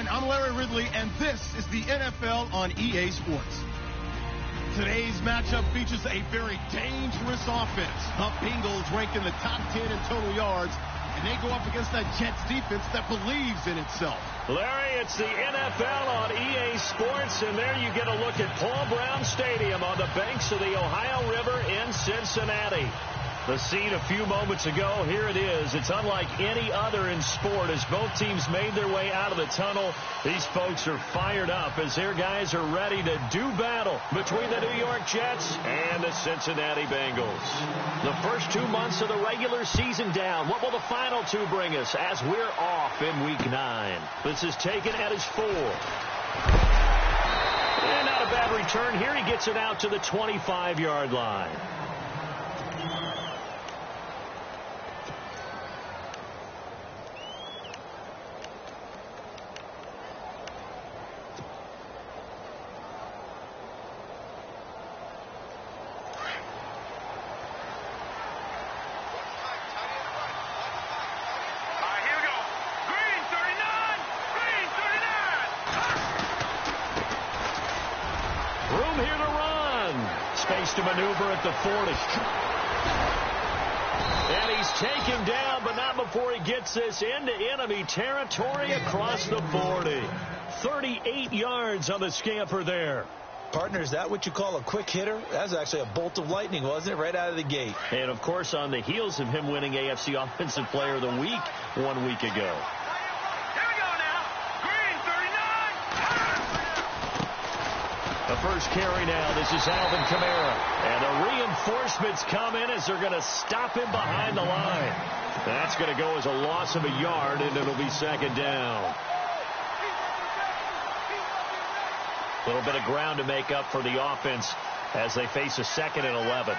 everyone. I'm Larry Ridley, and this is the NFL on EA Sports. Today's matchup features a very dangerous offense. The Bengals rank in the top 10 in total yards, and they go up against that Jets defense that believes in itself. Larry, it's the NFL on EA Sports, and there you get a look at Paul Brown Stadium on the banks of the Ohio River in Cincinnati. The scene a few moments ago, here it is. It's unlike any other in sport as both teams made their way out of the tunnel. These folks are fired up as their guys are ready to do battle between the New York Jets and the Cincinnati Bengals. The first 2 months of the regular season down. What will the final two bring us as we're off in Week 9? This is taken at his 4. And not a bad return here. He gets it out to the 25-yard line. To maneuver at the 40. And he's taken down, but not before he gets this into enemy territory across the 40. 38 yards on the scamper there. Partner, is that what you call a quick hitter? That was actually a bolt of lightning, wasn't it? Right out of the gate. And, of course, on the heels of him winning AFC Offensive Player of the Week 1 week ago. The first carry now. This is Alvin Kamara. And the reinforcements come in as they're going to stop him behind the line. That's going to go as a loss of a yard, and it'll be second down. A little bit of ground to make up for the offense as they face a 2nd and 11.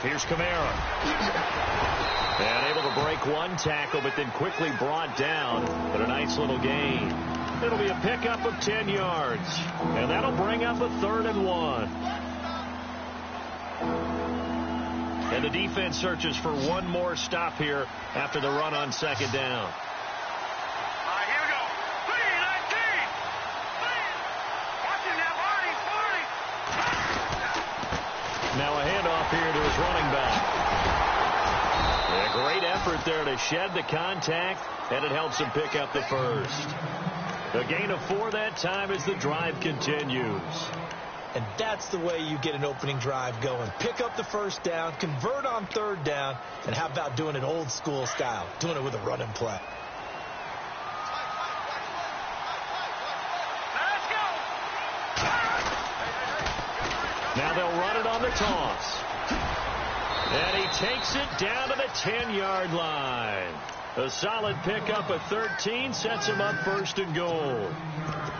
Here's Kamara. And able to break one tackle, but then quickly brought down. But a nice little gain. It'll be a pickup of 10 yards. And that'll bring up a 3rd and 1. And the defense searches for one more stop here after the run on 2nd down. Now a handoff here to his running back. A great effort there to shed the contact, and it helps him pick up the first. A gain of 4 that time as the drive continues. And that's the way you get an opening drive going. Pick up the first down, convert on 3rd down, and how about doing it old school style, doing it with a running play. Now they'll run it on the toss. And he takes it down to the 10-yard line. A solid pickup of 13 sets him up 1st and goal.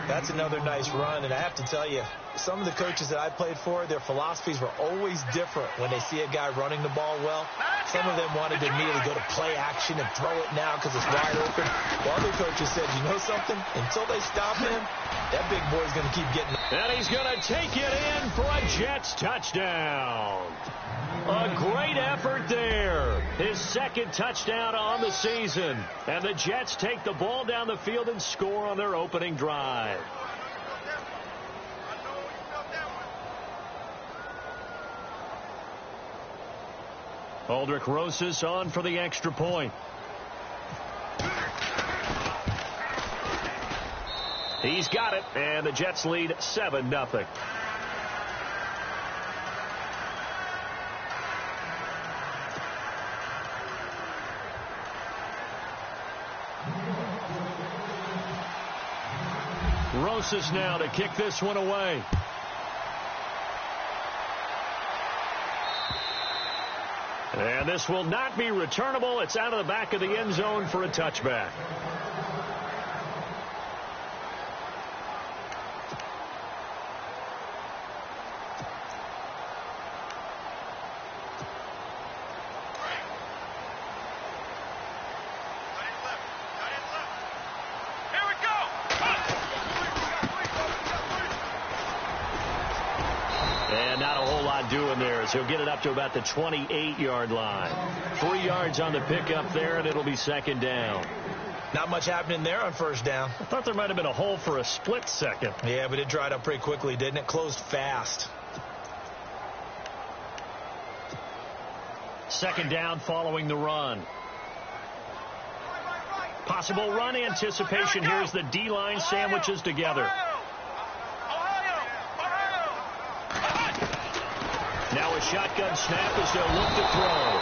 That's another nice run, and I have to tell you, some of the coaches that I played for, their philosophies were always different when they see a guy running the ball well. Some of them wanted to immediately go to play action and throw it now because it's wide open. While other coaches said, you know something? Until they stop him, that big boy's going to keep getting it. And he's going to take it in for a Jets touchdown. A great effort there. His 2nd touchdown on the season. And the Jets take the ball down the field and score on their opening drive. Aldrich Rosas on for the extra point. He's got it, and the Jets lead 7-0. Rosas now to kick this one away. And this will not be returnable. It's out of the back of the end zone for a touchback. doing there as he'll get it up to about the 28-yard line. 3 yards on the pickup there, and it'll be second down. Not much happening there on first down. I thought there might have been a hole for a split second. Yeah, but it dried up pretty quickly, didn't it? Closed fast. Second down following the run. Possible run anticipation here as the D-line sandwiches together. Now a shotgun snap as they'll look to throw.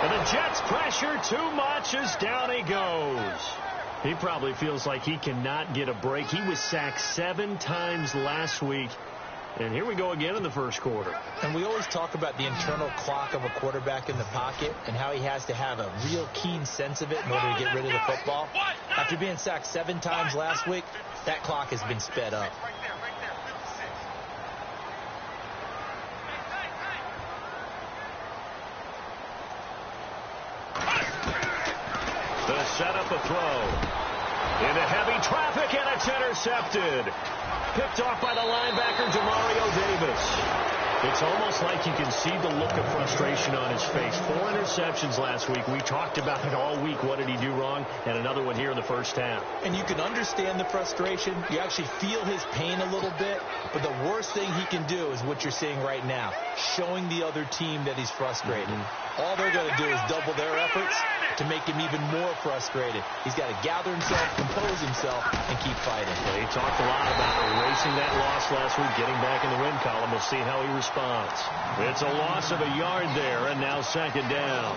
And the Jets pressure too much as down he goes. He probably feels like he cannot get a break. He was sacked 7 times last week. And here we go again in the first quarter. And we always talk about the internal clock of a quarterback in the pocket and how he has to have a real keen sense of it in order to get rid of the football. After being sacked 7 times last week, that clock has been sped up. To set up a throw. Into heavy traffic, and it's intercepted. Picked off by the linebacker, Demario Davis. It's almost like you can see the look of frustration on his face. 4 interceptions last week. We talked about it all week. What did he do wrong? And another one here in the first half. And you can understand the frustration. You actually feel his pain a little bit. But the worst thing he can do is what you're seeing right now, showing the other team that he's frustrated. All they're going to do is double their efforts to make him even more frustrated. He's got to gather himself, compose himself, and keep fighting. He talked a lot about erasing that loss last week, getting back in the win column. We'll see how he responds. It's a loss of a yard there, and now second down.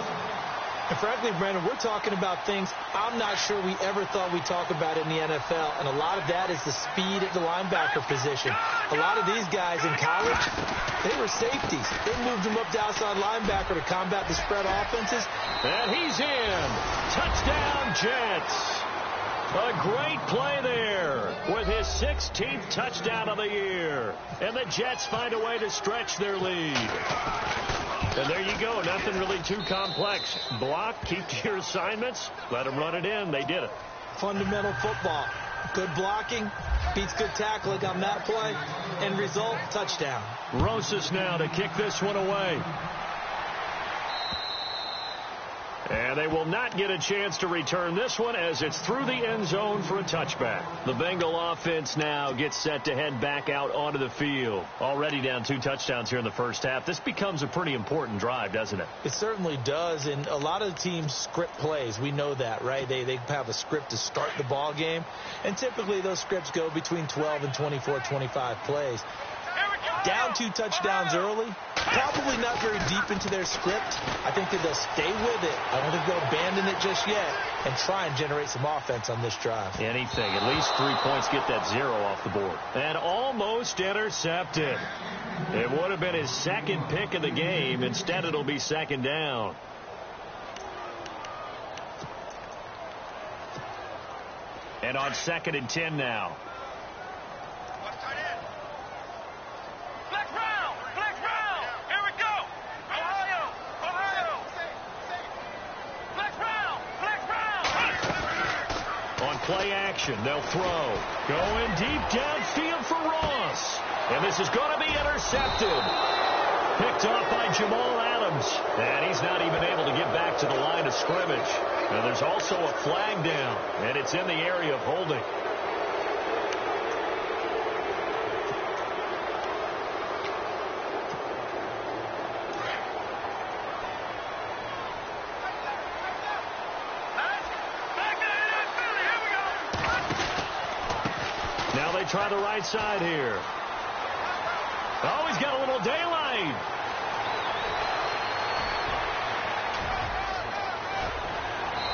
And frankly, Brandon, we're talking about things I'm not sure we ever thought we'd talk about in the NFL, and a lot of that is the speed at the linebacker position. A lot of these guys in college, they were safeties. They moved them up to outside linebacker to combat the spread offenses. And he's in. Touchdown, Jets. A great play there with his 16th touchdown of the year. And the Jets find a way to stretch their lead. And there you go. Nothing really too complex. Block, keep to your assignments, let them run it in. They did it. Fundamental football. Good blocking, beats good tackling on that play. End result, touchdown. Rosas now to kick this one away. And they will not get a chance to return this one as it's through the end zone for a touchback. The Bengal offense now gets set to head back out onto the field. Already down 2 touchdowns here in the first half. This becomes a pretty important drive, doesn't it? It certainly does, and a lot of the teams script plays. We know that, right? They have a script to start the ball game, and typically those scripts go between 12 and 24, 25 plays. Down 2 touchdowns early, probably not very deep into their script. I think that they'll stay with it. I don't think they'll abandon it just yet and try and generate some offense on this drive. Anything. At least 3 points, get that 0 off the board. And almost intercepted. It would have been his second pick of the game. Instead, it'll be second down. And on 2nd and 10 now. Play action. They'll throw. Going deep downfield for Ross. And this is going to be intercepted. Picked off by Jamal Adams. And he's not even able to get back to the line of scrimmage. And there's also a flag down. And it's in the area of holding. Try the right side here. Oh, he's got a little daylight.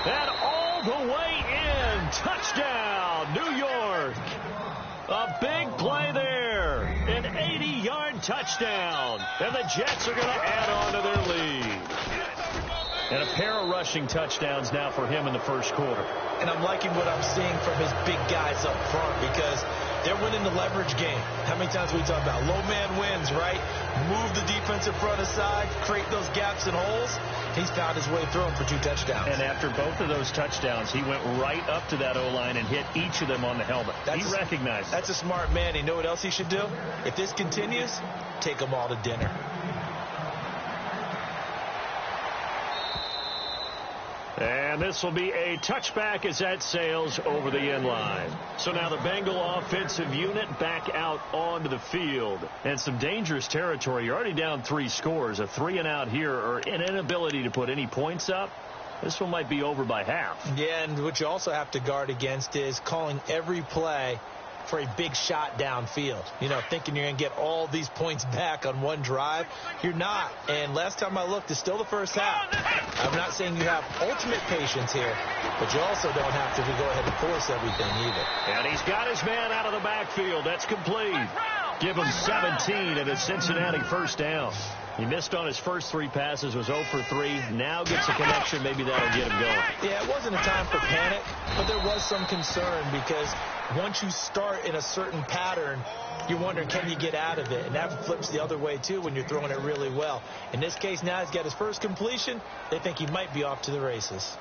And all the way in. Touchdown, New York. A big play there. An 80-yard touchdown. And the Jets are going to add on to their lead. And a pair of rushing touchdowns now for him in the first quarter. And I'm liking what I'm seeing from his big guys up front because they're winning the leverage game. How many times we talk about low man wins, right? Move the defensive front aside, create those gaps and holes. He's found his way through them for 2 touchdowns. And after both of those touchdowns, he went right up to that O-line and hit each of them on the helmet. He recognized it. That's a smart man. You know what else he should do? If this continues, take them all to dinner. And this will be a touchback as that sails over the end line. So now the Bengal offensive unit back out onto the field. And some dangerous territory. You're already down 3 scores. A 3-and-out here, or an inability to put any points up. This one might be over by half. Yeah, and what you also have to guard against is calling every play for a big shot downfield. You know, thinking you're going to get all these points back on one drive. You're not. And last time I looked, it's still the first half. I'm not saying you have ultimate patience here, but you also don't have to go ahead and force everything either. And he's got his man out of the backfield. That's complete. Give him 17 and a Cincinnati first down. He missed on his first 3 passes, was 0 for 3. Now gets a connection. Maybe that'll get him going. Yeah, it wasn't a time for panic, but there was some concern because once you start in a certain pattern, you're wondering, can you get out of it? And that flips the other way, too, when you're throwing it really well. In this case, now he's got his first completion. They think he might be off to the races.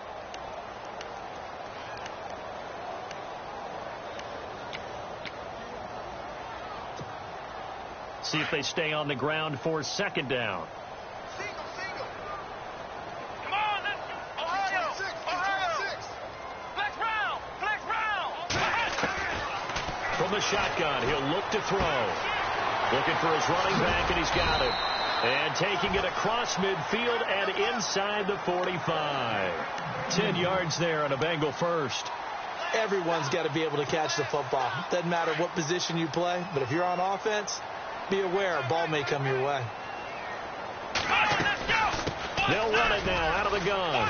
See if they stay on the ground for second down. Come on, Ohio! Flex round! From the shotgun, he'll look to throw. Looking for his running back, and he's got it. And taking it across midfield and inside the 45. 10 yards there on a Bengal first. Everyone's got to be able to catch the football. Doesn't matter what position you play, but if you're on offense, be aware a ball may come your way. They'll run it now out of the gun.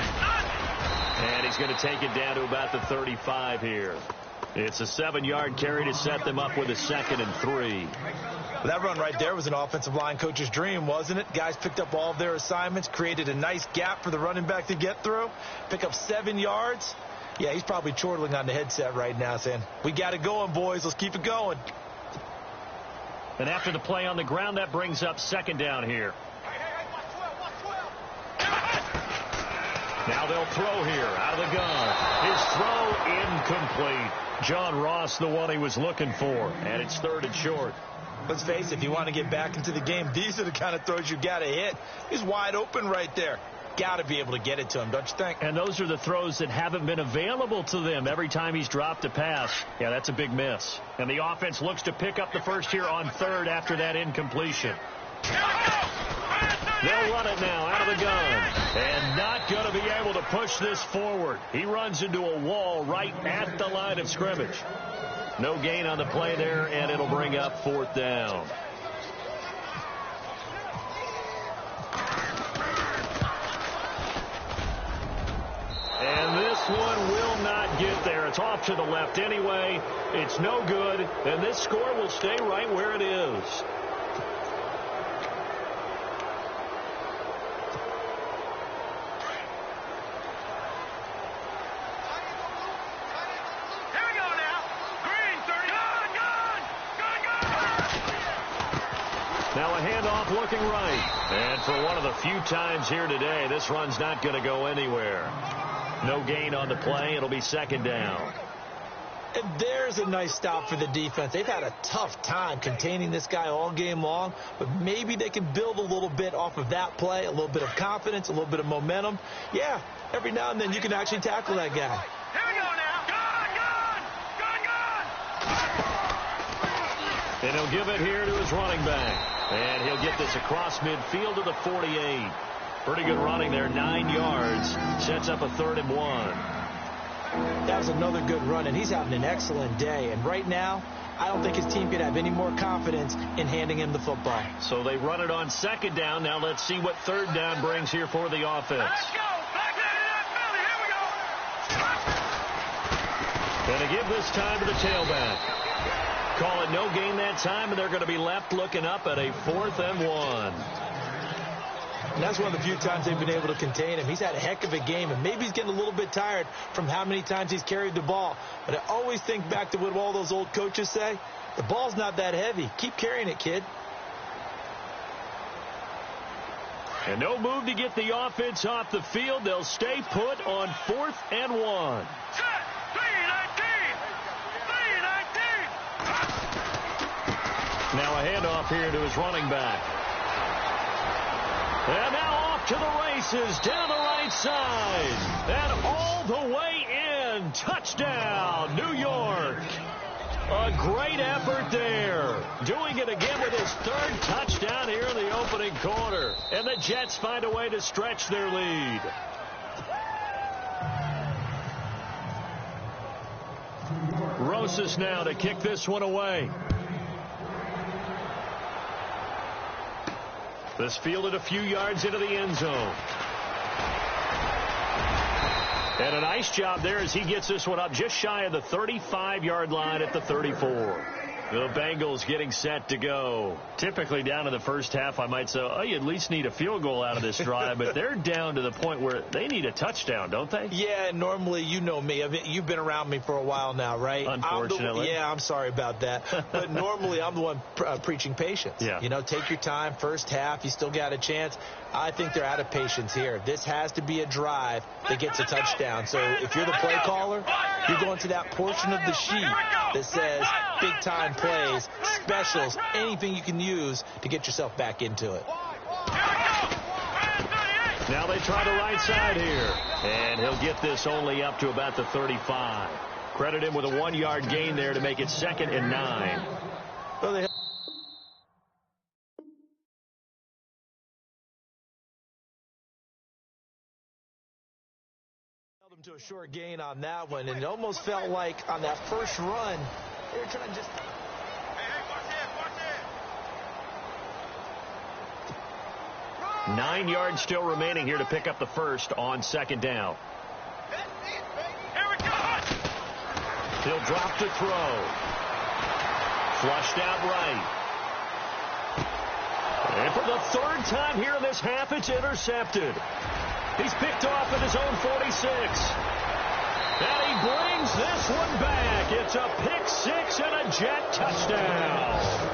And he's going to take it down to about the 35 here. It's a 7-yard carry to set them up with a 2nd and 3. Well, that run right there was an offensive line coach's dream, wasn't it? Guys picked up all of their assignments, created a nice gap for the running back to get through, pick up 7 yards. Yeah, he's probably chortling on the headset right now saying, we got it going, boys. Let's keep it going. And after the play on the ground, that brings up second down here. Now they'll throw here out of the gun. His throw incomplete. John Ross, the one he was looking for. And it's 3rd and short. Let's face it, if you want to get back into the game, these are the kind of throws you got to hit. He's wide open right there. Got to be able to get it to him, don't you think? And those are the throws that haven't been available to them every time he's dropped a pass. Yeah, that's a big miss. And the offense looks to pick up the first here on 3rd after that incompletion. They'll run it now out of the gun. And not going to be able to push this forward. He runs into a wall right at the line of scrimmage. No gain on the play there, and it'll bring up 4th down. And this one will not get there. It's off to the left anyway. It's no good, and this score will stay right where it is. Now a handoff looking right. And for one of the few times here today, this run's not going to go anywhere. No gain on the play. It'll be 2nd down. And there's a nice stop for the defense. They've had a tough time containing this guy all game long, but maybe they can build a little bit off of that play, a little bit of confidence, a little bit of momentum. Yeah, every now and then you can actually tackle that guy. Here we go now. Gun! And he'll give it here to his running back. And he'll get this across midfield to the 48. Pretty good running there, 9 yards. Sets up a 3rd and 1. That was another good run, and he's having an excellent day. And right now, I don't think his team could have any more confidence in handing him the football. So they run it on 2nd down. Now let's see what 3rd down brings here for the offense. Let's go. Back into that Philly. Here we go. Going to give this time to the tailback. Call it no gain that time, and they're going to be left looking up at a 4th and 1. And that's one of the few times they've been able to contain him. He's had a heck of a game, and maybe he's getting a little bit tired from how many times he's carried the ball. But I always think back to what all those old coaches say. The ball's not that heavy. Keep carrying it, kid. And no move to get the offense off the field. They'll stay put on 4th and 1. Set. 3-19. Now a handoff here to his running back. And now off to the races down the right side. And all the way in. Touchdown, New York. A great effort there. Doing it again with his third touchdown here in the opening quarter. And the Jets find a way to stretch their lead. Rosas now to kick this one away. This fielded a few yards into the end zone. And a nice job there as he gets this one up just shy of the 35-yard line at the 34. The Bengals getting set to go. Typically down in the first half, I might say, oh, you at least need a field goal out of this drive. But they're down to the point where they need a touchdown, don't they? Yeah, normally, you know me. I mean, you've been around me for a while now, right? Unfortunately. I'm sorry about that. But normally, I'm the one preaching patience. Yeah. You know, take your time. First half, you still got a chance. I think they're out of patience here. This has to be a drive that gets a touchdown. So if you're the play caller, you're going to that portion of the sheet that says big-time plays, specials, anything you can use to get yourself back into it. Now they try the right side here. And he'll get this only up to about the 35. Credit him with a 1-yard gain there to make it 2nd and 9. Well, they held him to a short gain on that one, and it almost felt like on that first run, they were trying to just... 9 yards still remaining here to pick up the first on 2nd down. He'll drop to throw. Flushed out right. And for the 3rd time here in this half, it's intercepted. He's picked off at his own 46. And he brings this one back. It's a pick 6 and a Jet touchdown.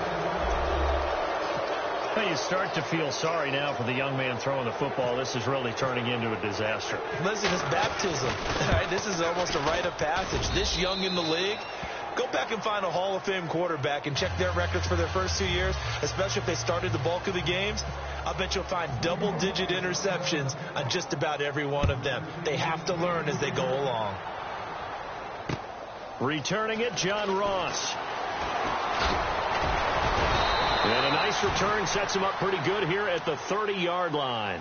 Well, you start to feel sorry now for the young man throwing the football. This is really turning into a disaster. Listen, it's baptism. All right, this is almost a rite of passage. This young in the league, go back and find a Hall of Fame quarterback and check their records for their first 2 years, especially if they started the bulk of the games. I bet you'll find double-digit interceptions on just about every one of them. They have to learn as they go along. Returning it, John Ross. And a nice return sets him up pretty good here at the 30-yard line.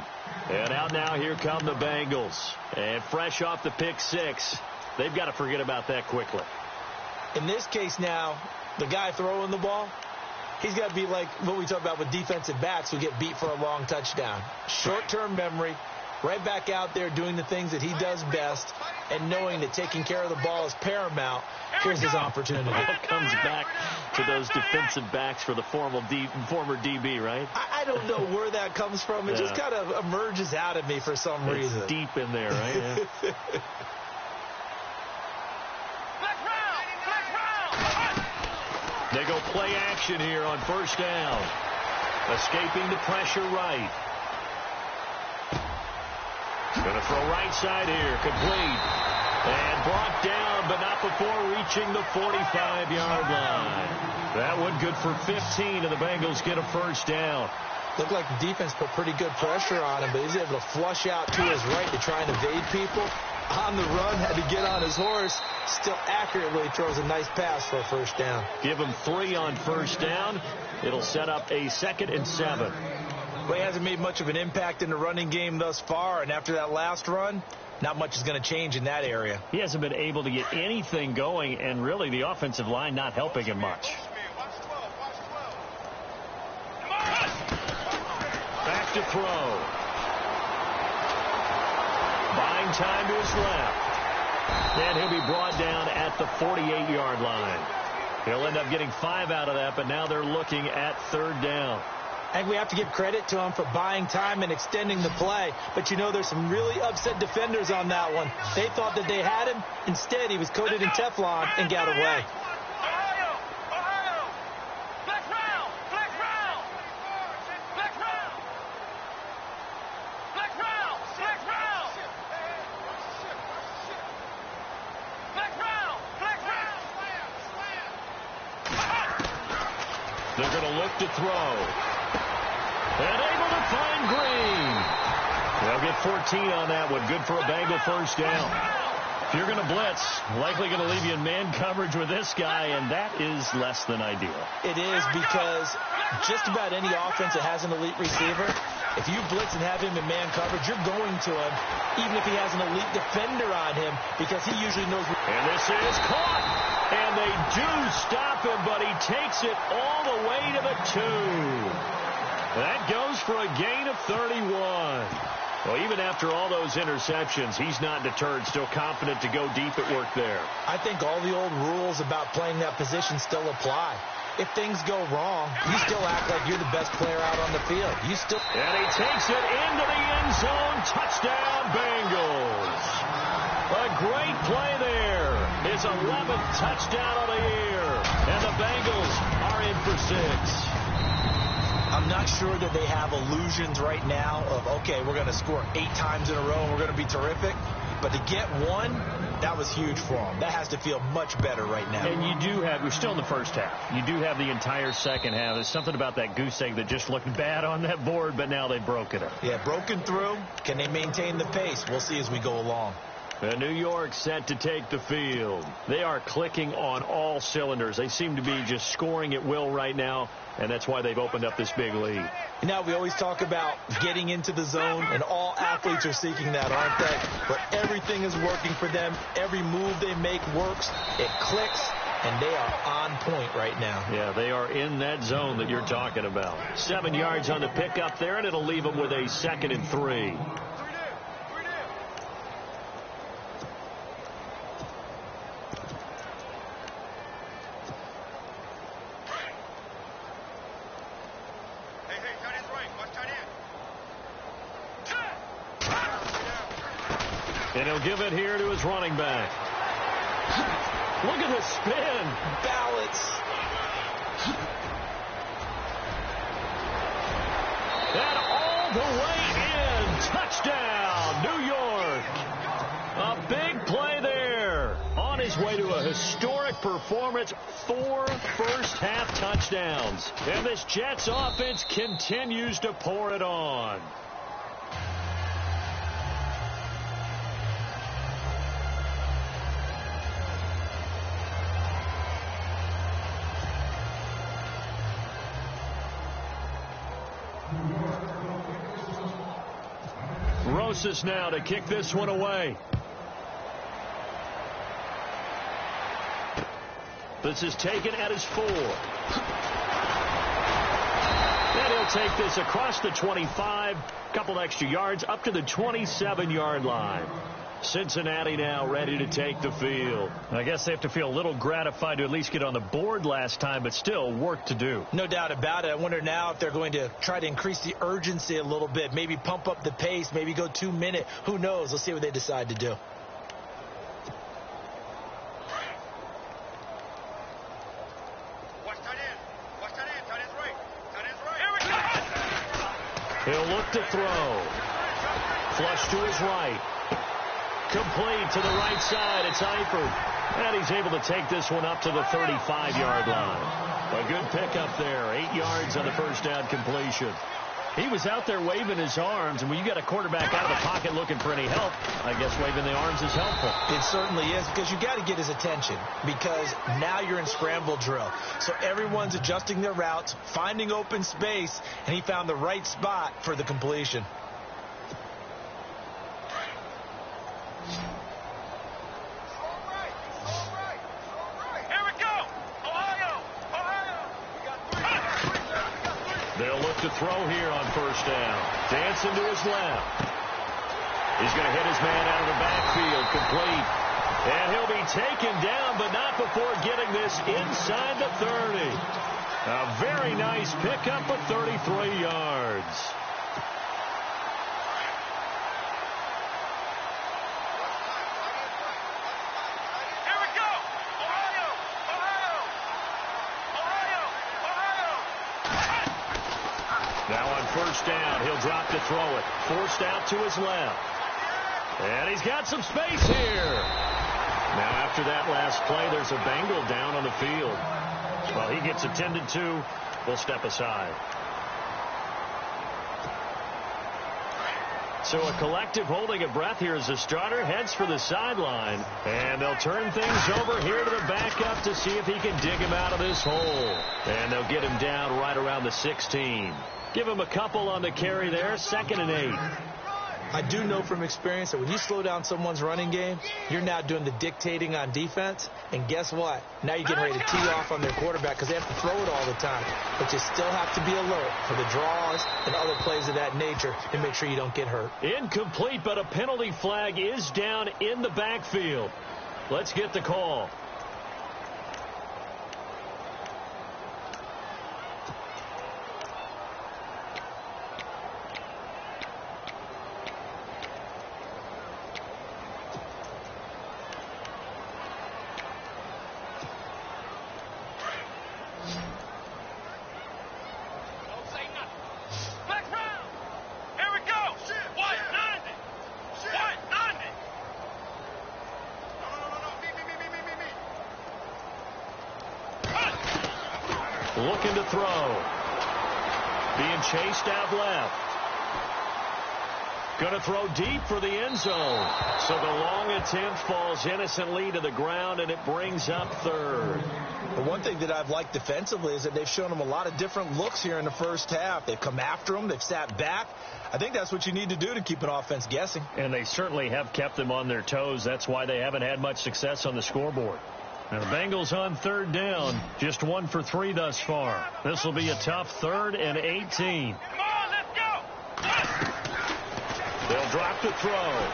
And out now, here come the Bengals. And fresh off the pick 6, they've got to forget about that quickly. In this case now, the guy throwing the ball, he's got to be like what we talk about with defensive backs who get beat for a long touchdown. Short-term memory, right back out there doing the things that he does best, and knowing that taking care of the ball is paramount. Here's his opportunity. It comes back to those defensive backs for the former DB, right? I don't know where that comes from. It just kind of emerges out of me for some reason. It's deep in there, right? Yeah. They go play action here on 1st down. Escaping the pressure right. Going to throw right side here. Complete. And brought down, but not before reaching the 45-yard line. That one good for 15, and the Bengals get a 1st down. Looked like the defense put pretty good pressure on him, but he's able to flush out to his right to try and evade people. On the run, had to get on his horse. Still accurately throws a nice pass for a 1st down. Give him 3 on 1st down. It'll set up a 2nd and 7. Well, he hasn't made much of an impact in the running game thus far, and after that last run, not much is going to change in that area. He hasn't been able to get anything going, and really the offensive line not helping him much. Back to throw. Buying time to his left. And he'll be brought down at the 48-yard line. He'll end up getting 5 out of that, but now they're looking at 3rd down. I think we have to give credit to him for buying time and extending the play. But, you know, there's some really upset defenders on that one. They thought that they had him. Instead, he was coated in Teflon and got away. They're going to look to throw. And able to find Green. They'll get 14 on that one. Good for a Bengal first down. If you're going to blitz, likely going to leave you in man coverage with this guy, and that is less than ideal. It is, because just about any offense that has an elite receiver, if you blitz and have him in man coverage, you're going to him, even if he has an elite defender on him, because he usually knows. And this is caught. And they do stop him, but he takes it all the way to the 2. That goes for a gain of 31. Well, even after all those interceptions, he's not deterred, still confident to go deep at work there. I think all the old rules about playing that position still apply. If things go wrong, you still act like you're the best player out on the field. And he takes it into the end zone. Touchdown, Bengals. A great play there. His 11th touchdown of the year. And the Bengals are in for 6. I'm not sure that they have illusions right now of, okay, we're going to score 8 times in a row and we're going to be terrific. But to get one, that was huge for them. That has to feel much better right now. And you do have, we're still in the first half. You do have the entire second half. There's something about that goose egg that just looked bad on that board, but now they've broken it. Yeah, broken through. Can they maintain the pace? We'll see as we go along. New York set to take the field. They are clicking on all cylinders. They seem to be just scoring at will right now, and that's why they've opened up this big lead. Now, we always talk about getting into the zone, and all athletes are seeking that, aren't they? But everything is working for them. Every move they make works. It clicks, and they are on point right now. Yeah, they are in that zone that you're talking about. 7 yards on the pickup there, and it'll leave them with a 2nd and 3. And he'll give it here to his running back. Look at the spin. Balance. And all the way in. Touchdown, New York. A big play there. On his way to a historic performance. 4 first-half touchdowns. And this Jets offense continues to pour it on. Rosas now to kick this one away. This is taken at his 4. And he'll take this across the 25. Couple extra yards up to the 27-yard line. Cincinnati now ready to take the field. I guess they have to feel a little gratified to at least get on the board last time, but still work to do. No doubt about it. I wonder now if they're going to try to increase the urgency a little bit, maybe pump up the pace, maybe go 2-minute. Who knows? Let's see what they decide to do. He'll look to throw. Flush to his right. Complete to the right side. It's Eifert. And he's able to take this one up to the 35-yard line. A good pickup there. 8 yards on the first down completion. He was out there waving his arms, and when you got a quarterback out of the pocket looking for any help, I guess waving the arms is helpful. It certainly is, because you got to get his attention, because now you're in scramble drill. So everyone's adjusting their routes, finding open space, and he found the right spot for the completion. They'll look to throw here on first down. Dancing to his left. He's going to hit his man out of the backfield. Complete. And he'll be taken down, but not before getting this inside the 30. A very nice pickup of 33 yards. Now on first down, he'll drop to throw it. Forced out to his left. And he's got some space here. Now after that last play, there's a Bengal down on the field. Well, he gets attended to. We'll step aside. So a collective holding of breath here as the starter heads for the sideline. And they'll turn things over here to the backup to see if he can dig him out of this hole. And they'll get him down right around the 16. Give him a couple on the carry there, 2nd and 8. I do know from experience that when you slow down someone's running game, you're now doing the dictating on defense. And guess what? Now you're getting ready to tee off on their quarterback because they have to throw it all the time. But you still have to be alert for the draws and other plays of that nature to make sure you don't get hurt. Incomplete, but a penalty flag is down in the backfield. Let's get the call. Looking to throw. Being chased out left. Going to throw deep for the end zone. So the long attempt falls innocently to the ground, and it brings up 3rd. But one thing that I've liked defensively is that they've shown them a lot of different looks here in the first half. They've come after them. They've sat back. I think that's what you need to do to keep an offense guessing. And they certainly have kept them on their toes. That's why they haven't had much success on the scoreboard. Now the Bengals on 3rd down, just 1 for 3 thus far. This will be a tough 3rd and 18. Come on, let's go. They'll drop the throw.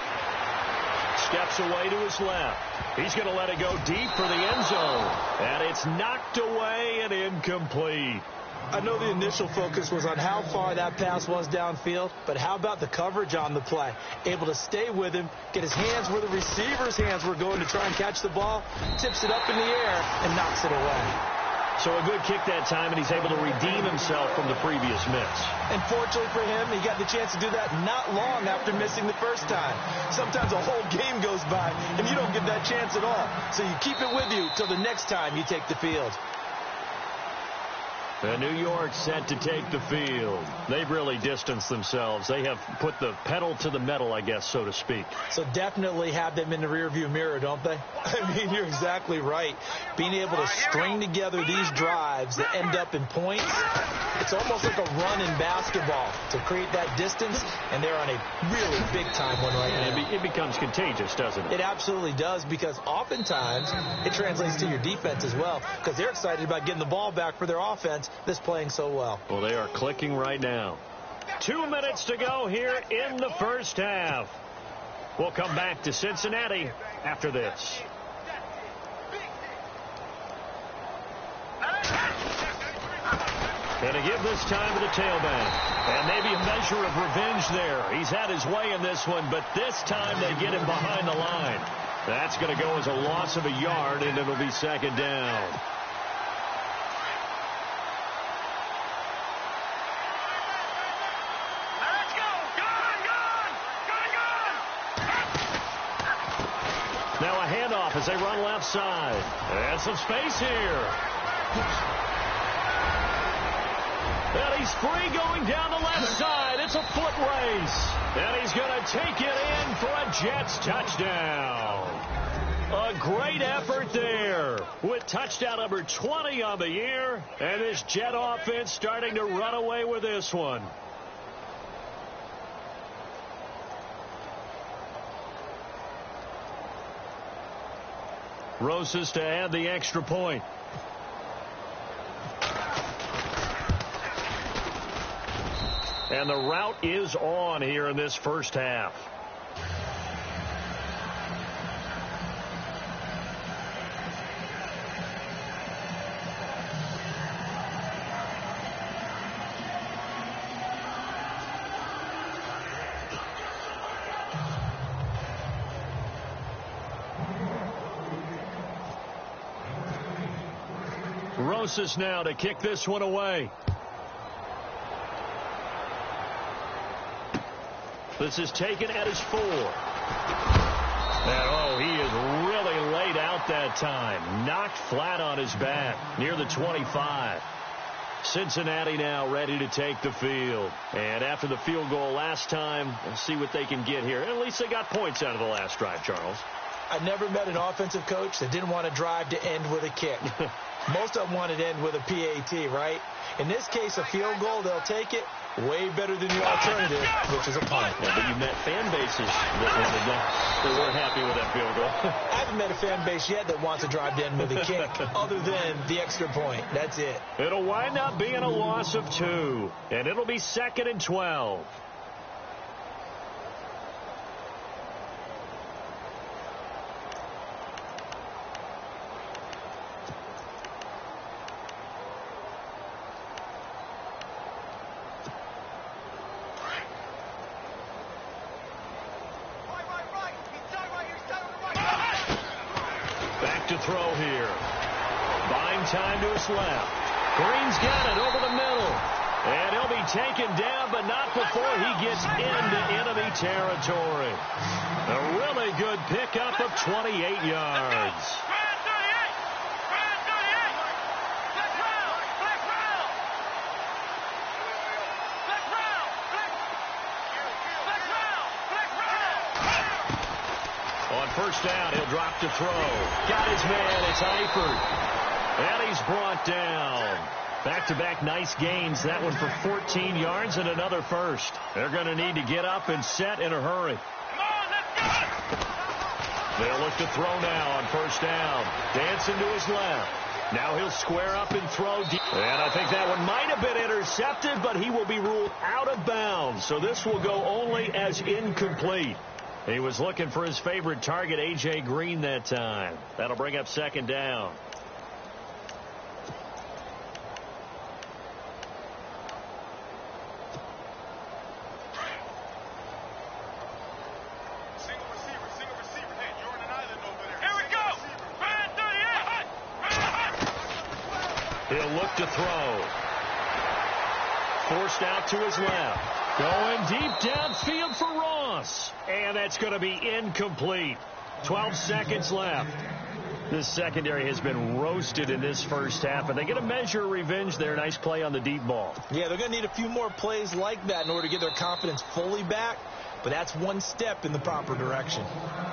Steps away to his left. He's going to let it go deep for the end zone. And it's knocked away and incomplete. I know the initial focus was on how far that pass was downfield, but how about the coverage on the play? Able to stay with him, get his hands where the receiver's hands were going to try and catch the ball, tips it up in the air, and knocks it away. So a good kick that time, and he's able to redeem himself from the previous miss. And fortunately for him, he got the chance to do that not long after missing the first time. Sometimes a whole game goes by, and you don't get that chance at all. So you keep it with you till the next time you take the field. And New York set to take the field. They've really distanced themselves. They have put the pedal to the metal, I guess, so to speak. So definitely have them in the rearview mirror, don't they? I mean, you're exactly right. Being able to string together these drives that end up in points, it's almost like a run in basketball to create that distance, and they're on a really big-time one right now. It becomes contagious, doesn't it? It absolutely does, because oftentimes it translates to your defense as well, because they're excited about getting the ball back for their offense that's playing so well. Well, they are clicking right now. 2 minutes to go here in the first half. We'll come back to Cincinnati after this. Going to give this time to the tailback. And maybe a measure of revenge there. He's had his way in this one, but this time they get him behind the line. That's going to go as a loss of a yard, and it'll be 2nd down. Now a handoff as they run left side. And some space here. And he's free going down the left side. It's a foot race. And he's going to take it in for a Jets touchdown. A great effort there with touchdown number 20 on the year. And this Jet offense starting to run away with this one. Rosas to add the extra point. And the route is on here in this first half. Rosas now to kick this one away. This is taken at his 4. And, he is really laid out that time. Knocked flat on his back near the 25. Cincinnati now ready to take the field. And after the field goal last time, let's see what they can get here. At least they got points out of the last drive, Charles. I never met an offensive coach that didn't want to drive to end with a kick. Most of them wanted to end with a PAT, right? In this case, a field goal, they'll take it. Way better than the alternative, which is a punt. Yeah, but you met fan bases that weren't happy with that field goal. I haven't met a fan base yet that wants to drive to end with a kick, other than the extra point. That's it. It'll wind up being a loss of 2, and it'll be 2nd and 12. To throw here. Buying time to his left. Green's got it over the middle. And he'll be taken down, but not before he gets into enemy territory. A really good pickup of 28 yards. On first down, he'll drop to throw. Got his man. It's Eifert. And he's brought down. Back-to-back nice gains. That one for 14 yards and another first. They're going to need to get up and set in a hurry. They'll look to throw now on first down. Dancing to his left. Now he'll square up and throw deep. And I think that one might have been intercepted, but he will be ruled out of bounds. So this will go only as incomplete. He was looking for his favorite target, A.J. Green, that time. That'll bring up 2nd down. Single receiver. Hey, you're on an island over there. Here we go. Man 38. He'll look to throw. Forced out to his left. Going deep downfield for Ross. And that's going to be incomplete. 12 seconds left. This secondary has been roasted in this first half, and they get a measure of revenge there. Nice play on the deep ball. Yeah, they're going to need a few more plays like that in order to get their confidence fully back, but that's one step in the proper direction.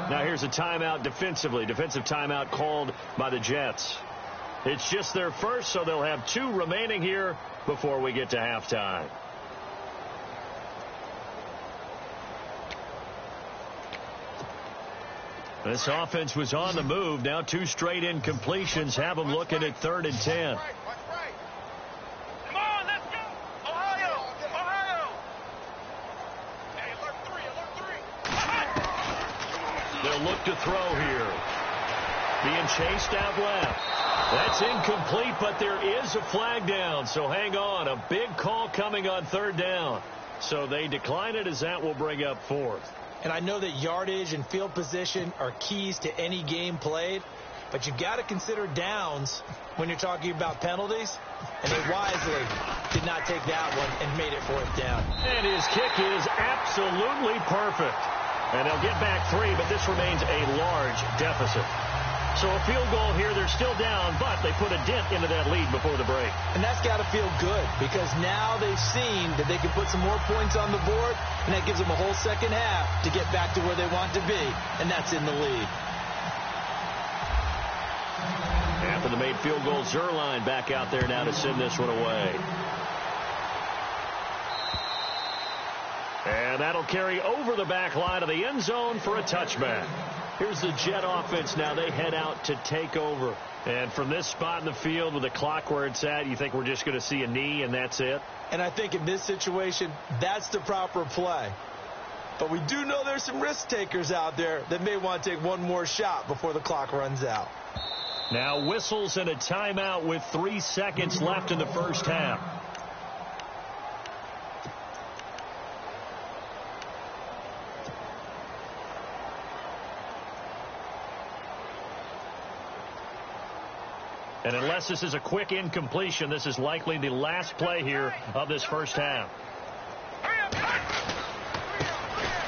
Now here's a timeout defensively. Defensive timeout called by the Jets. It's just their first, so they'll have 2 remaining here before we get to halftime. This offense was on the move. Now 2 straight incompletions have them looking at 3rd and 10. Come on, let's go. Ohio. Hey, alert 3. They'll look to throw here. Being chased out left. That's incomplete, but there is a flag down. So hang on. A big call coming on 3rd down. So they decline it, as that will bring up 4th. And I know that yardage and field position are keys to any game played, but you've got to consider downs when you're talking about penalties, and they wisely did not take that one and made it 4th down. And his kick is absolutely perfect. And they'll get back 3, but this remains a large deficit. So a field goal here, they're still down, but they put a dent into that lead before the break. And that's got to feel good, because now they've seen that they can put some more points on the board, and that gives them a whole second half to get back to where they want to be, and that's in the lead. After the made field goal, Zerline back out there now to send this one away. And that'll carry over the back line of the end zone for a touchback. Here's the Jet offense now. They head out to take over. And from this spot in the field with the clock where it's at, you think we're just going to see a knee and that's it? And I think in this situation, that's the proper play. But we do know there's some risk takers out there that may want to take one more shot before the clock runs out. Now whistles and a timeout with 3 seconds left in the first half. And unless this is a quick incompletion, this is likely the last play here of this first half.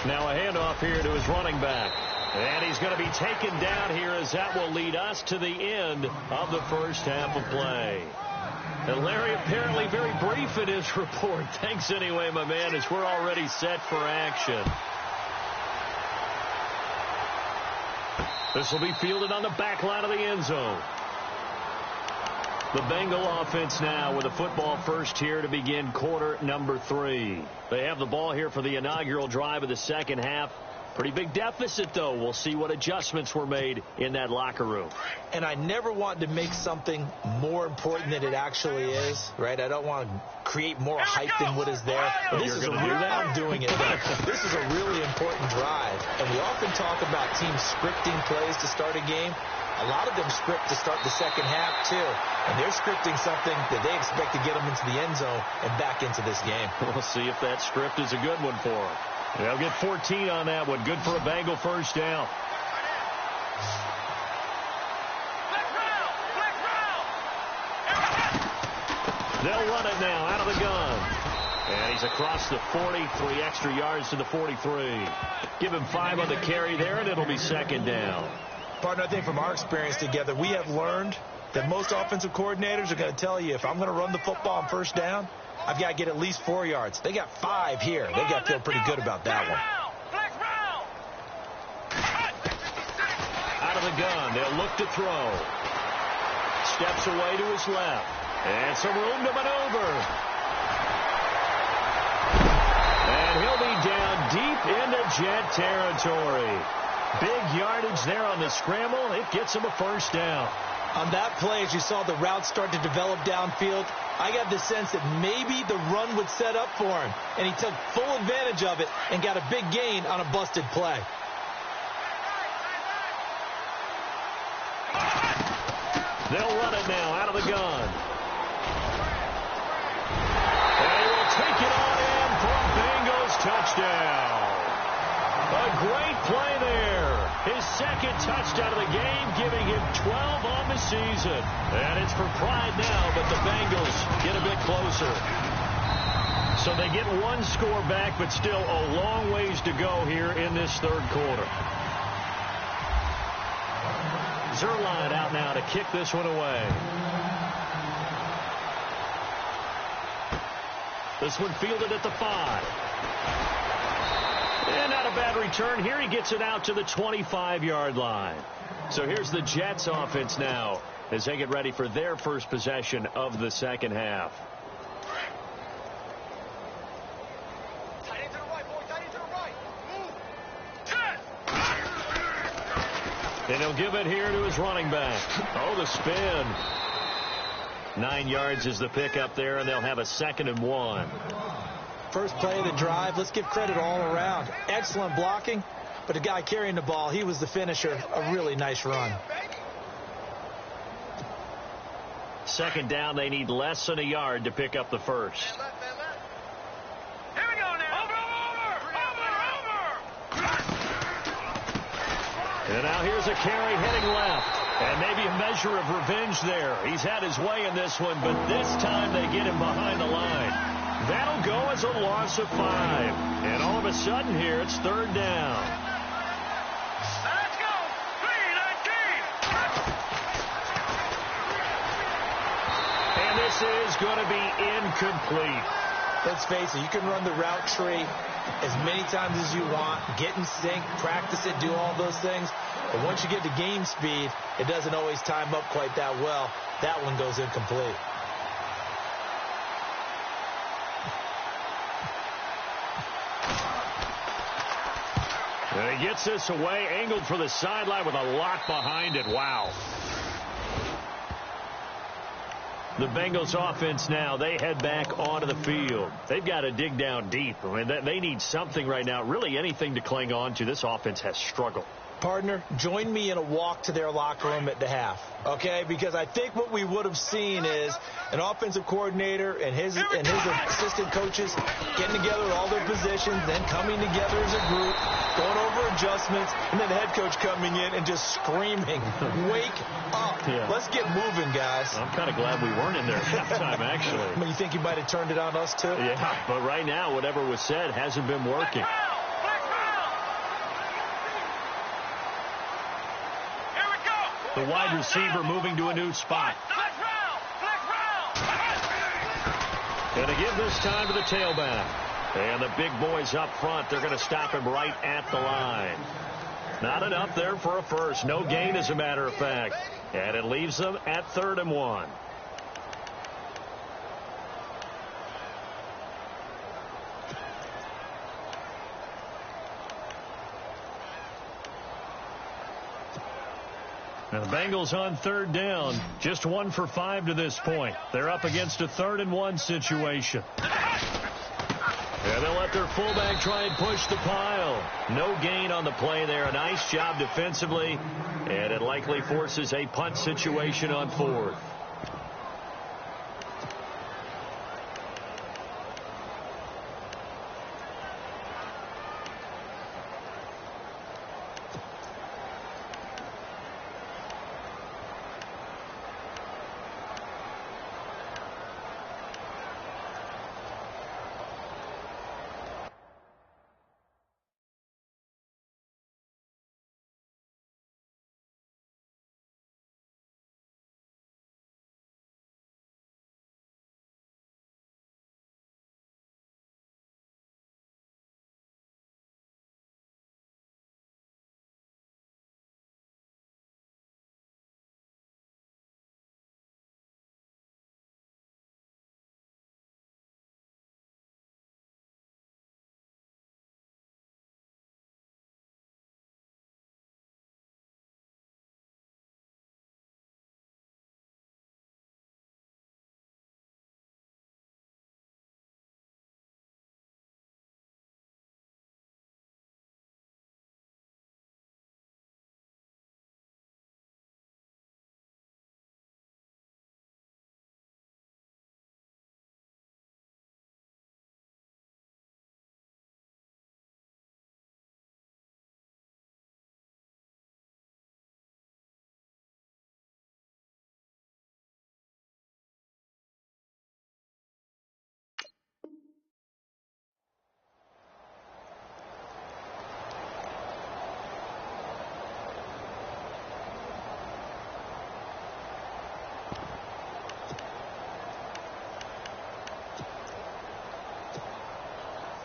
Now a handoff here to his running back. And he's going to be taken down here, as that will lead us to the end of the first half of play. And Larry apparently very brief in his report. Thanks anyway, my man, as we're already set for action. This will be fielded on the back line of the end zone. The Bengal offense now with a football first here to begin quarter number 3. They have the ball here for the inaugural drive of the second half. Pretty big deficit, though. We'll see what adjustments were made in that locker room. And I never want to make something more important than it actually is, right? I don't want to create more hype than what is there. But this is a real, I'm doing it. This is a really important drive. And we often talk about teams scripting plays to start a game. A lot of them script to start the second half, too. And they're scripting something that they expect to get them into the end zone and back into this game. We'll see if that script is a good one for them. They'll get 14 on that one. Good for a Bengal first down. They'll run it now out of the gun. And he's across the 40, 3 extra yards to the 43. Give him 5 on the carry there, and it'll be second down. Partner, I think from our experience together, we have learned that most offensive coordinators are going to tell you, if I'm going to run the football on first down, I've got to get at least 4 yards. They got 5 here. They got to feel pretty good about that one. Out of the gun, they'll look to throw. Steps away to his left. And some room to maneuver. And he'll be down deep into Jet territory. Big yardage there on the scramble. It gets him a first down. On that play, as you saw the route start to develop downfield, I got the sense that maybe the run would set up for him. And he took full advantage of it and got a big gain on a busted play. They'll run it now out of the gun. And he will take it on in for a Bengals touchdown. A great play there. His second touchdown of the game, giving him 12 on the season. And it's for pride now, but the Bengals get a bit closer. So they get 1 score back, but still a long ways to go here in this third quarter. Zerline out now to kick this one away. This one fielded at the 5. And not a bad return. Here he gets it out to the 25-yard line. So here's the Jets offense now as they get ready for their first possession of the second half. Tight end to the right, boy. Tight end to the right. Move. And he'll give it here to his running back. Oh, the spin. 9 yards is the pickup there, and they'll have a 2nd and 1. First play of the drive, let's give credit all around. Excellent blocking, but the guy carrying the ball, he was the finisher. A really nice run. 2nd down, they need less than a yard to pick up the first. Here we go now. Over. And now here's a carry heading left. And maybe a measure of revenge there. He's had his way in this one, but this time they get him behind the line. That'll go as a loss of 5. And all of a sudden here, it's 3rd down. Let's go. 3-19. And this is going to be incomplete. Let's face it, you can run the route tree as many times as you want, get in sync, practice it, do all those things. But once you get to game speed, it doesn't always time up quite that well. That one goes incomplete. And he gets this away, angled for the sideline with a lot behind it. Wow. The Bengals offense now, they head back onto the field. They've got to dig down deep. I mean, they need something right now, really anything to cling on to. This offense has struggled. Partner, join me in a walk to their locker room at the half, okay? Because I think what we would have seen is an offensive coordinator and his assistant coaches getting together at all their positions, then coming together as a group, going over adjustments, and then the head coach coming in and just screaming, wake up. Yeah. Let's get moving, guys. I'm kind of glad we weren't in there at halftime, actually. I mean, you think you might have turned it on us, too? Yeah, but right now, whatever was said hasn't been working. The wide receiver moving to a new spot. give this time to the tailback. And the big boys up front, they're going to stop him right at the line. Not enough there for a first. No gain, as a matter of fact. And it leaves them at 3rd and 1. And the Bengals on 3rd down. Just 1 for 5 to this point. They're up against a 3rd and 1 situation. And they'll let their fullback try and push the pile. No gain on the play there. A nice job defensively. And it likely forces a punt situation on 4th.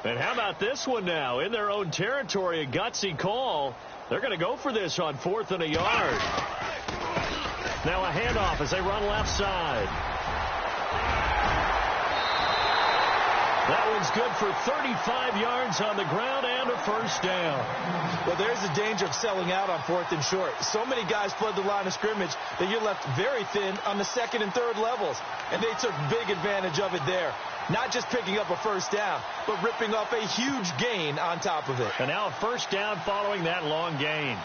And how about this one now? In their own territory, a gutsy call. They're going to go for this on 4th and a yard. Now a handoff as they run left side. That one's good for 35 yards on the ground and a first down. Well, there's the danger of selling out on 4th and short. So many guys flood the line of scrimmage that you're left very thin on the 2nd and 3rd levels. And they took big advantage of it there. Not just picking up a first down, but ripping off a huge gain on top of it. And now a first down following that long gain.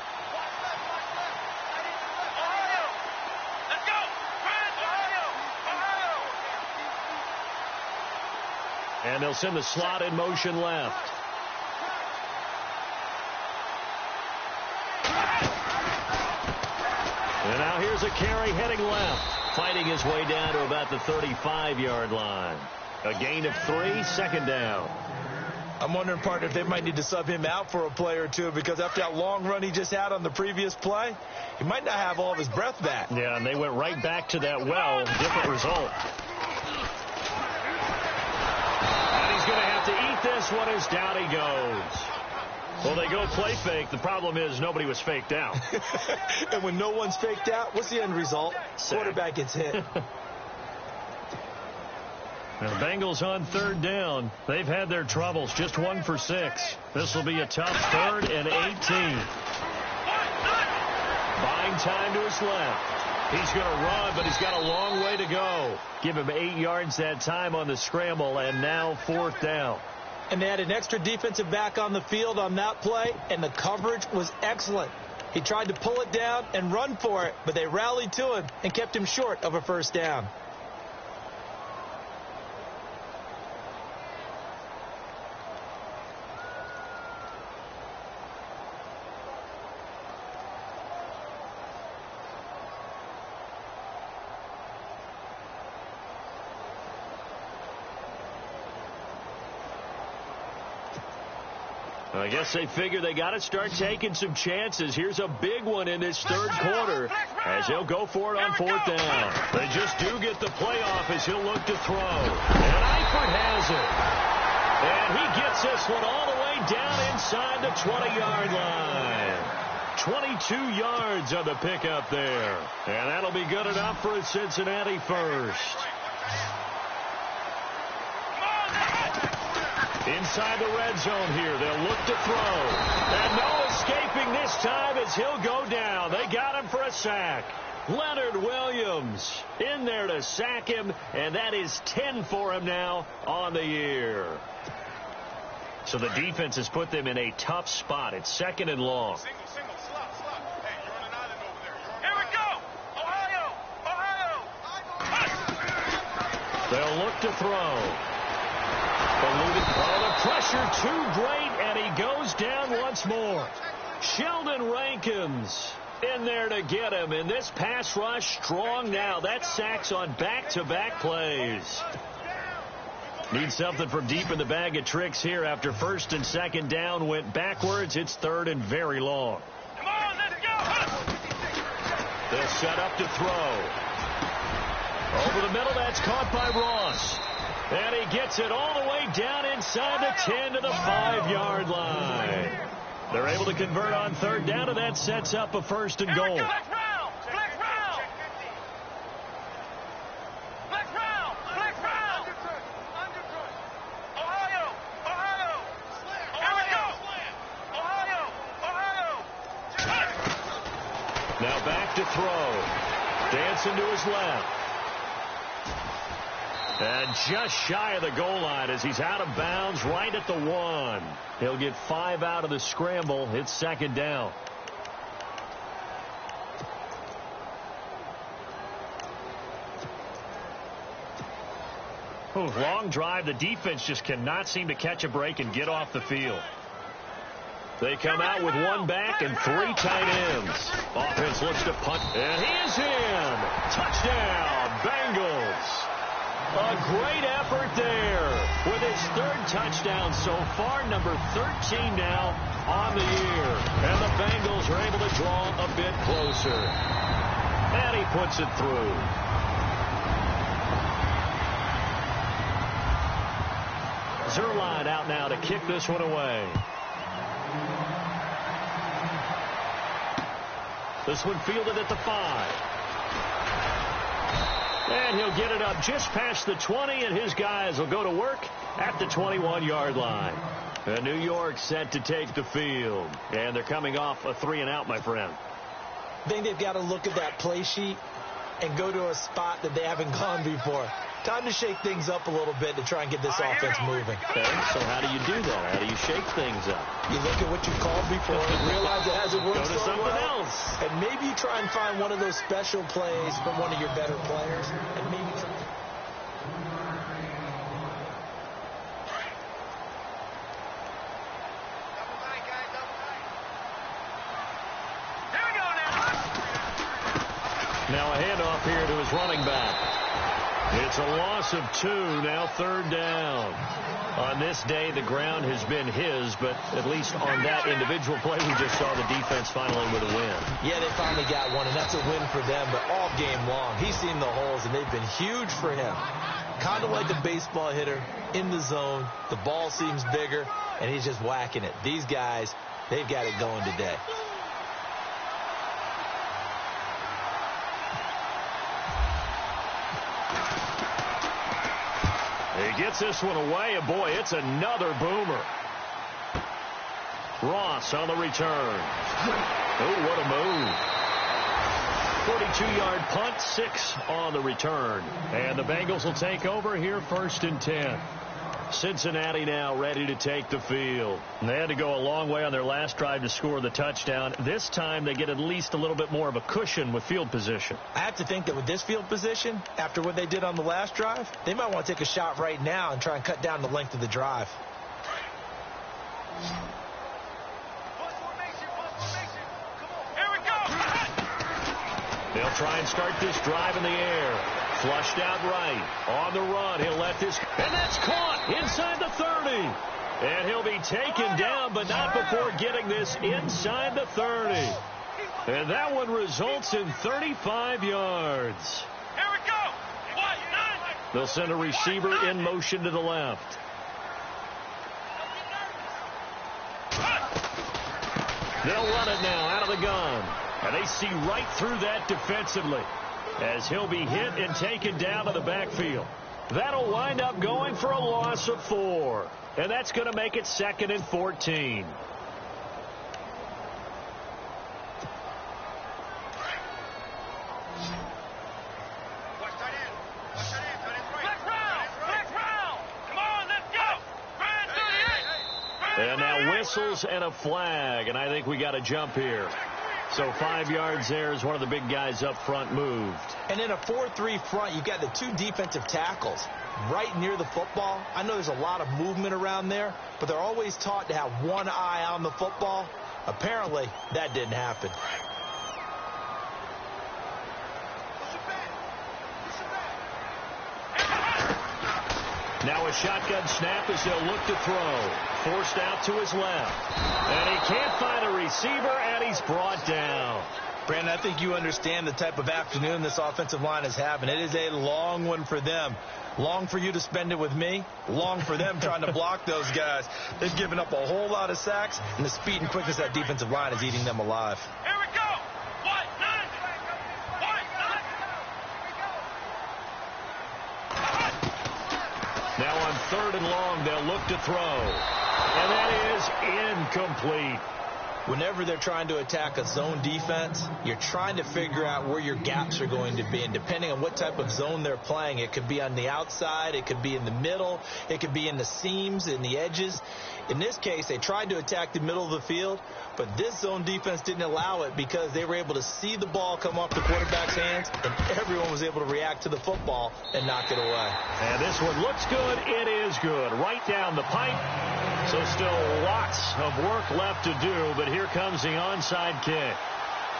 And they'll send the slot in motion left. And now here's a carry heading left, fighting his way down to about the 35-yard line. A gain of 3, 2nd down. I'm wondering, partner, if they might need to sub him out for a play or two, because after that long run he just had on the previous play, he might not have all of his breath back. Yeah, and they went right back to that well. Different result. And he's going to have to eat this one as down he goes. Well, they go play fake. The problem is nobody was faked out. And when no one's faked out, what's the end result? Quarterback gets hit. The Bengals on 3rd down. They've had their troubles. Just 1 for 6. This will be a tough 3rd and 18. Buying time to his left. He's going to run, but he's got a long way to go. Give him 8 yards that time on the scramble, and now 4th down. And they had an extra defensive back on the field on that play, and the coverage was excellent. He tried to pull it down and run for it, but they rallied to him and kept him short of a first down. I guess they figure they got to start taking some chances. Here's a big one in this third quarter as he'll go for it on fourth down. They just do get the playoff as he'll look to throw. And Eifert has it. And he gets this one all the way down inside the 20-yard line. 22 yards on the pickup there. And that'll be good enough for a Cincinnati first. Inside the red zone here, they'll look to throw. And no escaping this time as he'll go down. They got him for a sack. Leonard Williams in there to sack him, and that is 10 for him now on the year. So the defense has put them in a tough spot. It's second and long. Single, slot. Hey, you're on an island over there. Here we go! Ohio! They'll look to throw. The pressure too great, and he goes down once more. Sheldon Rankins in there to get him, and this pass rush strong now. That's sacks on back-to-back plays. Need something from deep in the bag of tricks here after first and second down went backwards. It's third and very long. Come on, let's go! They'll set up to throw. Over the middle, that's caught by Ross. And he gets it all the way down inside the 10 to the 5-yard line. They're able to convert on third down, and that sets up a first and goal. Let's round! Ohio! Here we go! Ohio! Now back to throw. Dancing to his left. And just shy of the goal line as he's out of bounds right at the 1. He'll get 5 out of the scramble. It's second down. Long drive. The defense just cannot seem to catch a break and get off the field. They come out with one back and 3 tight ends. Offense looks to punt. And he is in. Touchdown, Bengals. A great effort there with his third touchdown so far, number 13 now on the year. And the Bengals are able to draw a bit closer. And he puts it through. Zerline out now to kick this one away. This one fielded at the 5. And he'll get it up just past the 20, and his guys will go to work at the 21-yard line. And New York set to take the field. And they're coming off a 3-and-out, my friend. I think they've got to look at that play sheet and go to a spot that they haven't gone before. Time to shake things up a little bit to try and get this offense moving. Okay, so how do you do that? How do you shake things up? You look at what you called before and realize it hasn't worked Go to so something well. else. And maybe you try and find one of those special plays from one of your better players. And maybe try. Now a handoff here to his running back. It's a loss of 2, now third down. On this day, the ground has been his, but at least on that individual play, we just saw the defense finally with a win. Yeah, they finally got one, and that's a win for them, but all game long, he's seen the holes, and they've been huge for him. Kind of like a baseball hitter in the zone. The ball seems bigger, and he's just whacking it. These guys, they've got it going today. He gets this one away, and boy, it's another boomer. Ross on the return. Oh, what a move. 42-yard punt, 6 on the return. And the Bengals will take over here first and 10. Cincinnati now ready to take the field. And they had to go a long way on their last drive to score the touchdown. This time they get at least a little bit more of a cushion with field position. I have to think that with this field position, after what they did on the last drive, they might want to take a shot right now and try and cut down the length of the drive. Here we go! They'll try and start this drive in the air. Flushed out right. On the run, he'll let this... And that's caught inside the 30. And he'll be taken down, but not before getting this inside the 30. And that one results in 35 yards. Here we go. They'll send a receiver in motion to the left. They'll run it now out of the gun. And they see right through that defensively as he'll be hit and taken down to the backfield. That'll wind up going for a loss of 4. And that's going to make it 2nd and 14. And now whistles and a flag, and I think we got a jump here. So 5 yards there as one of the big guys up front moved. And in a 4-3 front, you've got the 2 defensive tackles right near the football. I know there's a lot of movement around there, but they're always taught to have one eye on the football. Apparently, that didn't happen. Now a shotgun snap as they'll look to throw. Forced out to his left. And he can't find a receiver, and he's brought down. Brandon, I think you understand the type of afternoon this offensive line is having. It is a long one for them. Long for you to spend it with me. Long for them trying to block those guys. They've given up a whole lot of sacks, and the speed and quickness of that defensive line is eating them alive. Here we go. Now on 3rd and long, they'll look to throw. And that is incomplete. Whenever they're trying to attack a zone defense, you're trying to figure out where your gaps are going to be. And depending on what type of zone they're playing, it could be on the outside, it could be in the middle, it could be in the seams, in the edges. In this case, they tried to attack the middle of the field, but this zone defense didn't allow it because they were able to see the ball come off the quarterback's hands, and everyone was able to react to the football and knock it away. And this one looks good. It is good. Right down the pipe. So still lots of work left to do, but here comes the onside kick.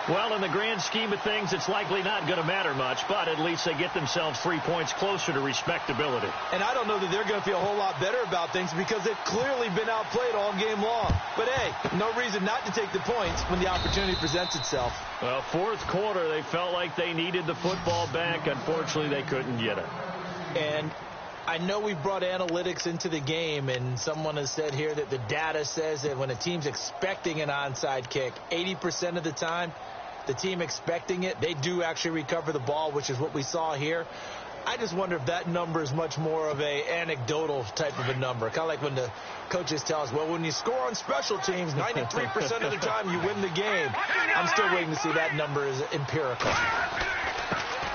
Well, in the grand scheme of things, it's likely not going to matter much, but at least they get themselves 3 points closer to respectability. And I don't know that they're going to feel a whole lot better about things because they've clearly been outplayed all game long. But, hey, no reason not to take the points when the opportunity presents itself. Well, 4th quarter, they felt like they needed the football back. Unfortunately, they couldn't get it. And I know we brought analytics into the game, and someone has said here that the data says that when a team's expecting an onside kick, 80% of the time, the team expecting it, they do actually recover the ball, which is what we saw here. I just wonder if that number is much more of a anecdotal type of a number. Kind of like when the coaches tell us, well, when you score on special teams, 93% of the time you win the game. I'm still waiting to see that number is empirical.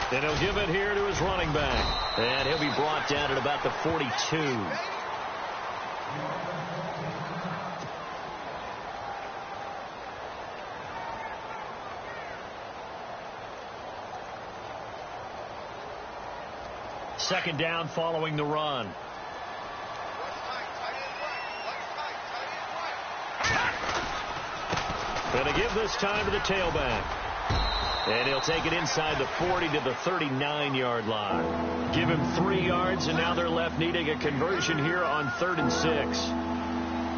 Then he'll give it here to his running back. And he'll be brought down at about the 42. Second down following the run. Going to give this time to the tailback. And he'll take it inside the 40 to the 39-yard line. Give him 3 yards, and now they're left needing a conversion here on 3rd and 6.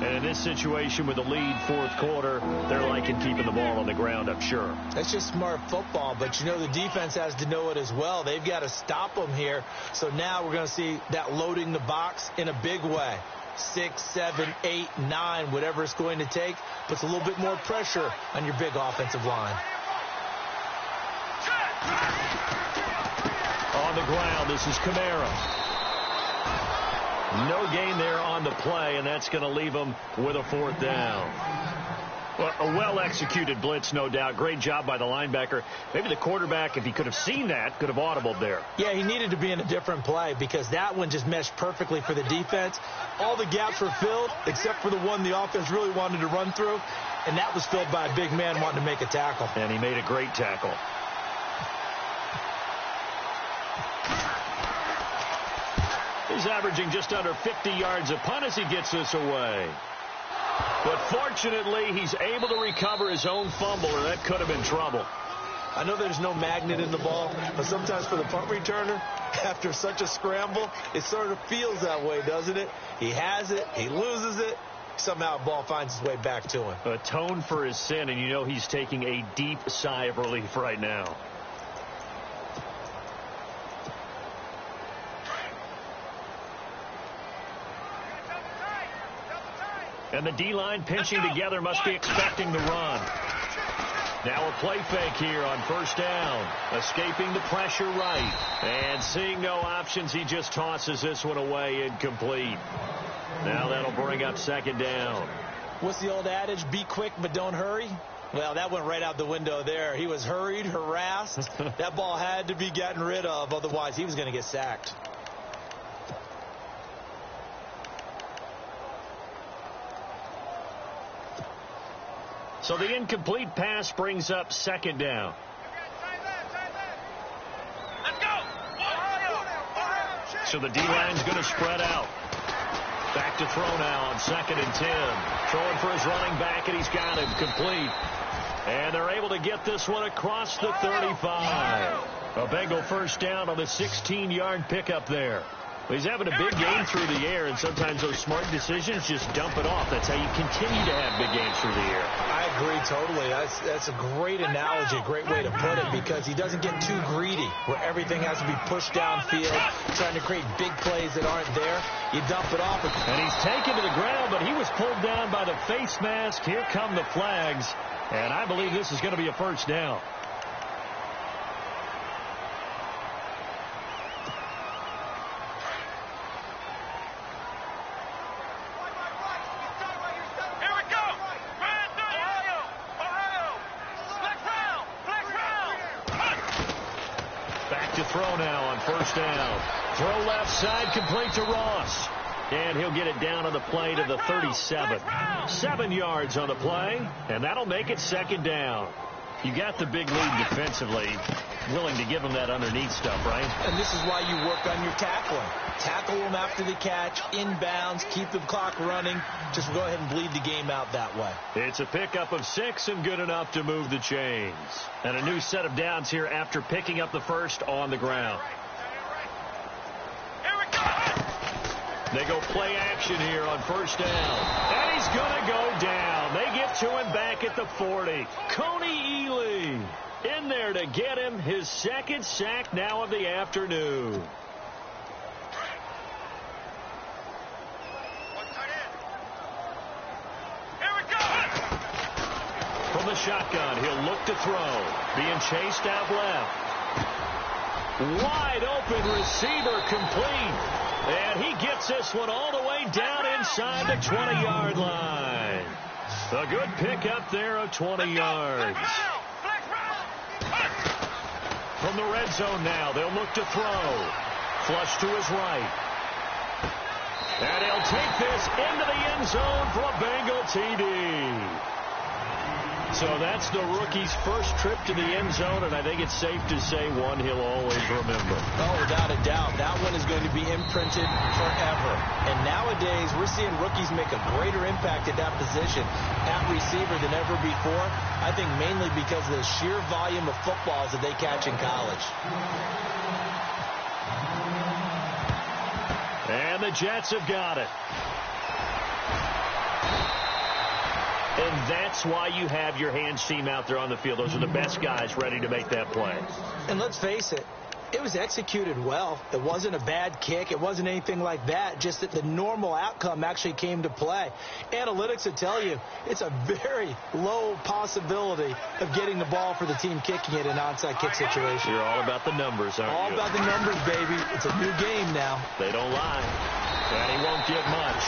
And in this situation with the lead 4th quarter, they're liking keeping the ball on the ground, I'm sure. That's just smart football, but you know the defense has to know it as well. They've got to stop them here. So now we're going to see that loading the box in a big way. 6, 7, 8, 9, whatever it's going to take, puts a little bit more pressure on your big offensive line. On the ground, this is Kamara. No gain there on the play, and that's going to leave them with a 4th down. Well, a well-executed blitz, no doubt. Great job by the linebacker. Maybe the quarterback, if he could have seen that, could have audibled there. Yeah, he needed to be in a different play because that one just meshed perfectly for the defense. All the gaps were filled except for the one the offense really wanted to run through, and that was filled by a big man wanting to make a tackle. And he made a great tackle. He's averaging just under 50 yards a punt as he gets this away. But fortunately, he's able to recover his own fumble, or that could have been trouble. I know there's no magnet in the ball, but sometimes for the punt returner, after such a scramble, it sort of feels that way, doesn't it? He has it, he loses it, somehow the ball finds its way back to him. Atone for his sin, and you know he's taking a deep sigh of relief right now. And the D-line pinching together must be expecting the run. Now a play fake here on first down. Escaping the pressure right. And seeing no options, he just tosses this one away incomplete. Now that'll bring up second down. What's the old adage? Be quick, but don't hurry. Well, that went right out the window there. He was hurried, harassed. That ball had to be gotten rid of. Otherwise, he was going to get sacked. So the incomplete pass brings up second down. So the D-line's going to spread out. Back to throw now on 2nd and 10. Throwing for his running back, and he's got him complete. And they're able to get this one across the 35. A Bengal first down on the 16-yard pickup there. He's having a big game through the air, and sometimes those smart decisions just dump it off. That's how you continue to have big games through the air. I agree totally. That's a great analogy, a great way to put it, because he doesn't get too greedy where everything has to be pushed downfield, trying to create big plays that aren't there. You dump it off. And he's taken to the ground, but he was pulled down by the face mask. Here come the flags, and I believe this is going to be a first down. Throw now on first down. Throw left side, complete to Ross. And he'll get it down on the play to the 37. 7 yards on the play, and that'll make it second down. You got the big lead defensively. Willing to give him that underneath stuff, right? And this is why you work on your tackling. Tackle them after the catch, inbounds, keep the clock running. Just go ahead and bleed the game out that way. It's a pickup of 6 and good enough to move the chains. And a new set of downs here after picking up the first on the ground. They go play action here on first down. And he's going to go down. They get to him back at the 40. Coney Ely in there to get him his second sack now of the afternoon. From the shotgun, he'll look to throw. Being chased out left. Wide open receiver complete. And he gets this one all the way down inside the 20-yard line. A good pickup there of 20 yards. From the red zone now, they'll look to throw. Flush to his right. And he'll take this into the end zone for a Bengal TD. So that's the rookie's first trip to the end zone, and I think it's safe to say one he'll always remember. Oh, without a doubt. That one is going to be imprinted forever. And nowadays, we're seeing rookies make a greater impact at that position at receiver than ever before. I think mainly because of the sheer volume of footballs that they catch in college. And the Jets have got it. And that's why you have your hands team out there on the field. Those are the best guys ready to make that play. And let's face it, it was executed well. It wasn't a bad kick. It wasn't anything like that. Just that the normal outcome actually came to play. Analytics will tell you it's a very low possibility of getting the ball for the team kicking it in an onside kick situation. You're all about the numbers, aren't you? All about the numbers, baby. It's a new game now. They don't lie. And he won't get much.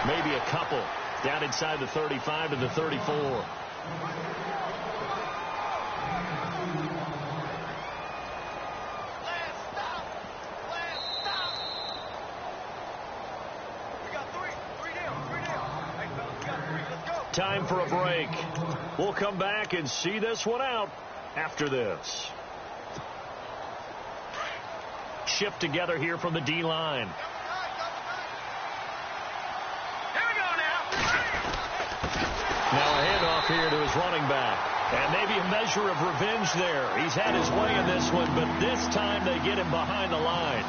Maybe a couple. Down inside the 35 to the 34. Time for a break. We'll come back and see this one out after this. Shift together here from the D-line. Now a handoff here to his running back. And maybe a measure of revenge there. He's had his way in this one, but this time they get him behind the line.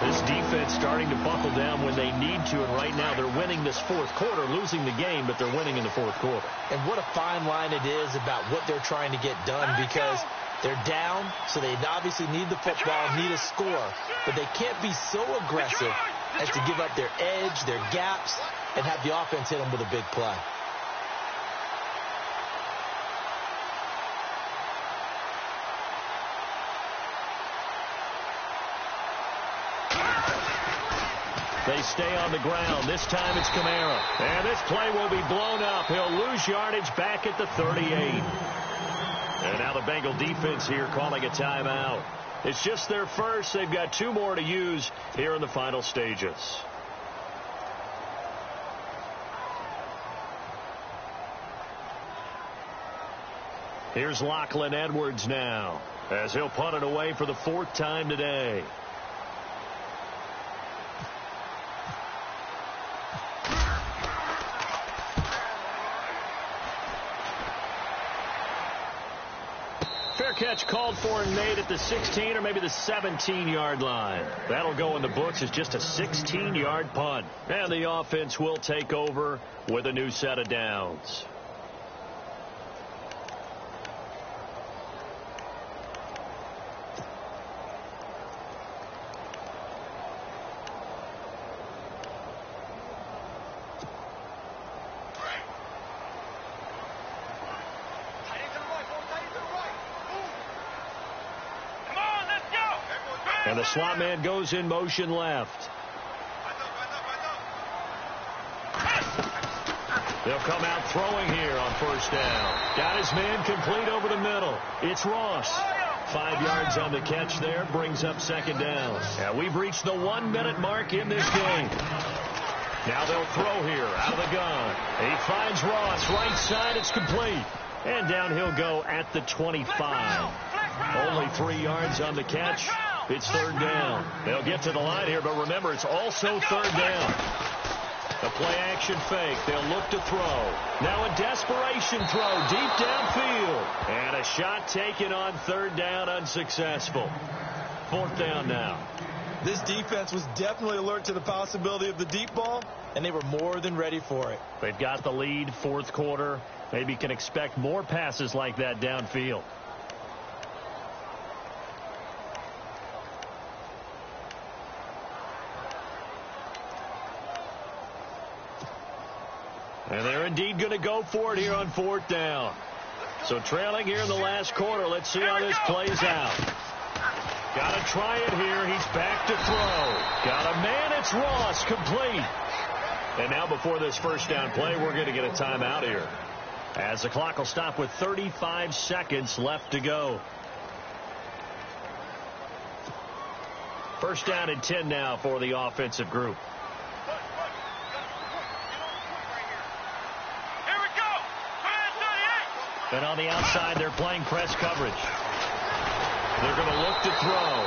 This defense starting to buckle down when they need to, and right now they're winning this fourth quarter, losing the game, but they're winning in the fourth quarter. And what a fine line it is about what they're trying to get done, because they're down, so they obviously need the football, need a score, but they can't be so aggressive as to give up their edge, their gaps, and have the offense hit them with a big play. They stay on the ground. This time it's Kamara. And this play will be blown up. He'll lose yardage back at the 38. And now the Bengal defense here calling a timeout. It's just their first. They've got 2 more to use here in the final stages. Here's Lachlan Edwards now, as he'll punt it away for the 4th time today. Fair catch called for and made at the 16 or maybe the 17-yard line. That'll go in the books as just a 16-yard punt. And the offense will take over with a new set of downs. And the slot man goes in motion left. They'll come out throwing here on 1st down. Got his man complete over the middle. It's Ross. 5 yards on the catch there. Brings up 2nd down. And we've reached the 1-minute mark in this game. Now they'll throw here out of the gun. He finds Ross. Right side. It's complete. And down he'll go at the 25. Only 3 yards on the catch. It's 3rd down. They'll get to the line here, but remember, it's also 3rd down. A play-action fake. They'll look to throw. Now a desperation throw deep downfield. And a shot taken on 3rd down, unsuccessful. 4th down now. This defense was definitely alert to the possibility of the deep ball, and they were more than ready for it. They've got the lead, 4th quarter. Maybe can expect more passes like that downfield. And they're indeed going to go for it here on 4th down. So trailing here in the last quarter. Let's see how this plays out. Got to try it here. He's back to throw. Got a man. It's Ross. Complete. And now before this 1st down play, we're going to get a timeout here, as the clock will stop with 35 seconds left to go. 1st down and 10 now for the offensive group. And on the outside, they're playing press coverage. They're going to look to throw.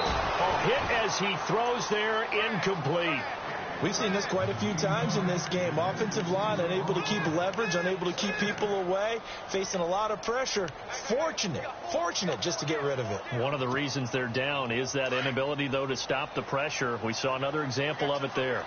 Hit as he throws there, incomplete. We've seen this quite a few times in this game. Offensive line unable to keep leverage, unable to keep people away, facing a lot of pressure. Fortunate just to get rid of it. One of the reasons they're down is that inability, though, to stop the pressure. We saw another example of it there.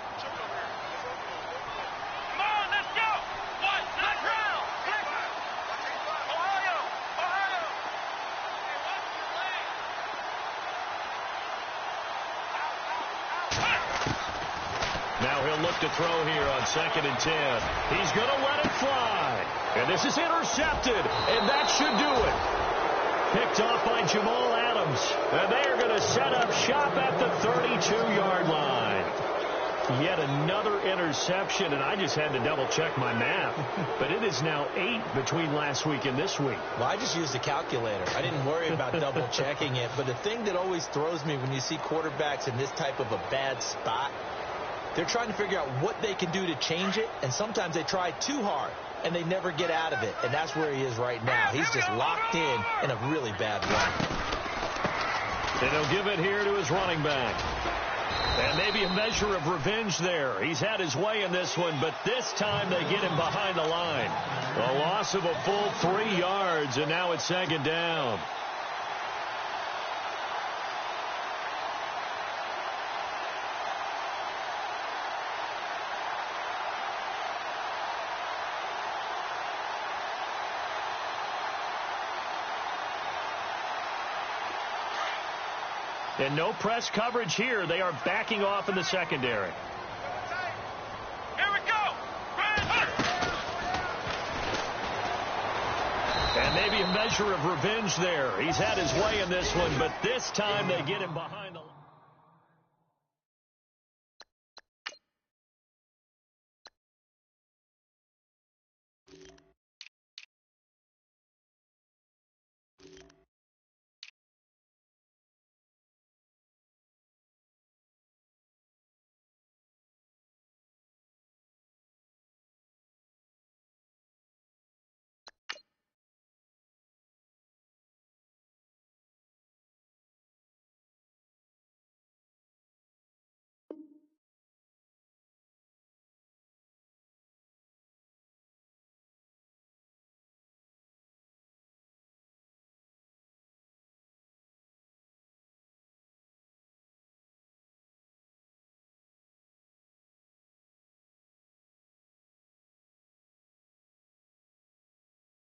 To throw here on 2nd and 10. He's going to let it fly. And this is intercepted. And that should do it. Picked off by Jamal Adams. And they are going to set up shop at the 32-yard line. Yet another interception. And I just had to double-check my math. But it is now 8 between last week and this week. Well, I just used a calculator. I didn't worry about double-checking it. But the thing that always throws me when you see quarterbacks in this type of a bad spot, they're trying to figure out what they can do to change it, and sometimes they try too hard, and they never get out of it, and that's where he is right now. He's just locked in a really bad run. And he'll give it here to his running back. And maybe a measure of revenge there. He's had his way in this one, but this time they get him behind the line. A loss of a full 3 yards, and now it's 2nd down. And no press coverage here. They are backing off in the secondary. Here we go. And maybe a measure of revenge there. He's had his way in this one, but this time they get him behind the